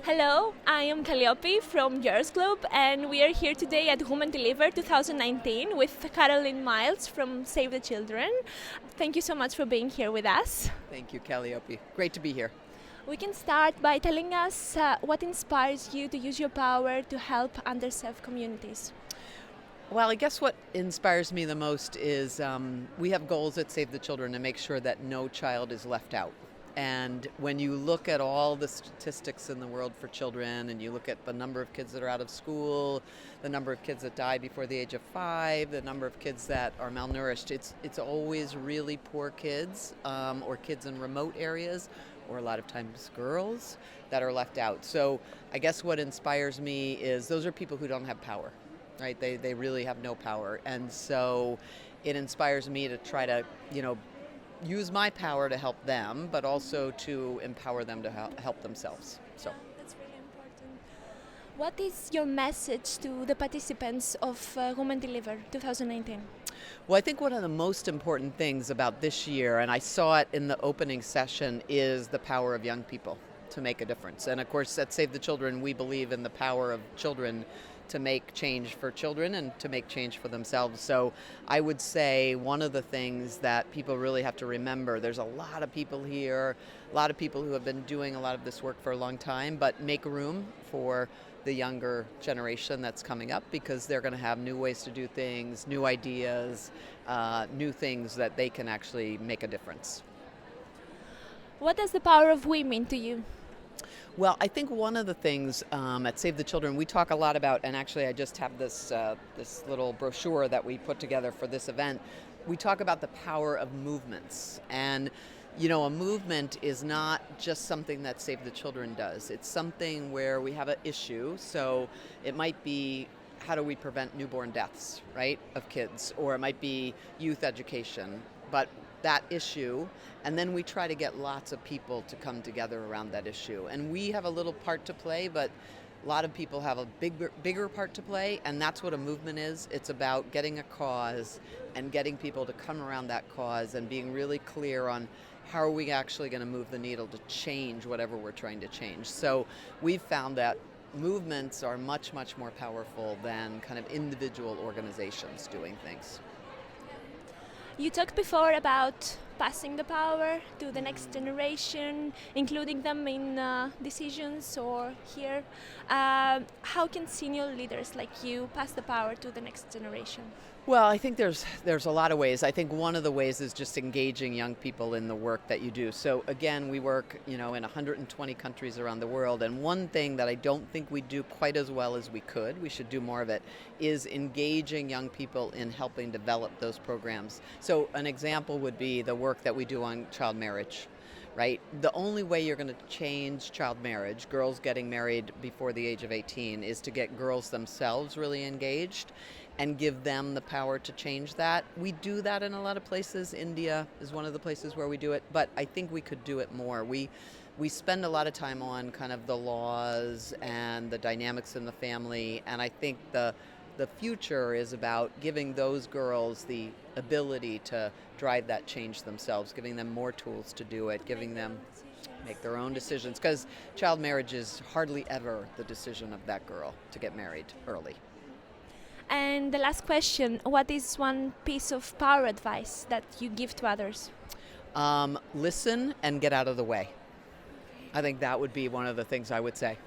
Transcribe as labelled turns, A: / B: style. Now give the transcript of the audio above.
A: Hello, I am Kalliopi from Girls Club, and we are here today at Women Deliver 2019 with Carolyn Miles from Save the Children. Thank you so much for being here with us.
B: Thank you, Kalliopi. Great to be here.
A: We can start by telling us what inspires you to use your power to help underserved communities.
B: Well, I guess what inspires me the most is we have goals at Save the Children to make sure that no child is left out. And when you look at all the statistics in the world for children, and you look at the number of kids that are out of school, the number of kids that die before the age of 5, the number of kids that are malnourished, it's always really poor kids or kids in remote areas, or a lot of times girls that are left out. So I guess what inspires me is those are people who don't have power, right? They really have no power. And so it inspires me to try to, use my power to help them, but also to empower them to help themselves. So
A: That's really important. What is your message to the participants of Women Deliver 2019?
B: Well, I think one of the most important things about this year, and I saw it in the opening session, is the power of young people to make a difference. And of course, at Save the Children, we believe in the power of children to make change for children and to make change for themselves. So I would say one of the things that people really have to remember, there's a lot of people here, a lot of people who have been doing a lot of this work for a long time, but make room for the younger generation that's coming up, because they're going to have new ways to do things, new ideas, new things that they can actually make a difference.
A: What does the power of women mean to you?
B: Well, I think one of the things at Save the Children we talk a lot about, and actually I just have this little brochure that we put together for this event. We talk about the power of movements, and a movement is not just something that Save the Children does. It's something where we have an issue, so it might be how do we prevent newborn deaths, right, of kids, or it might be youth education, but that issue, and then we try to get lots of people to come together around that issue. And we have a little part to play, but a lot of people have a bigger part to play, and that's what a movement is. It's about getting a cause and getting people to come around that cause and being really clear on how are we actually going to move the needle to change whatever we're trying to change. So we've found that movements are much, much more powerful than kind of individual organizations doing things.
A: You talked before about passing the power to the next generation, including them in decisions or here. How can senior leaders like you pass the power to the next generation?
B: Well, I think there's a lot of ways. I think one of the ways is just engaging young people in the work that you do. So again, we work, in 120 countries around the world, and one thing that I don't think we do quite as well as we could, we should do more of it, is engaging young people in helping develop those programs. So an example would be the work that we do on child marriage. Right? The only way you're going to change child marriage, girls getting married before the age of 18, is to get girls themselves really engaged and give them the power to change that. We do that in a lot of places. India is one of the places where we do it, but I think we could do it more. We spend a lot of time on kind of the laws and the dynamics in the family, and I think the future is about giving those girls the ability to drive that change themselves, giving them more tools to do it, giving them make their own decisions, because child marriage is hardly ever the decision of that girl to get married early.
A: And the last question, what is one piece of power advice that you give to others?
B: Listen and get out of the way. I think that would be one of the things I would say.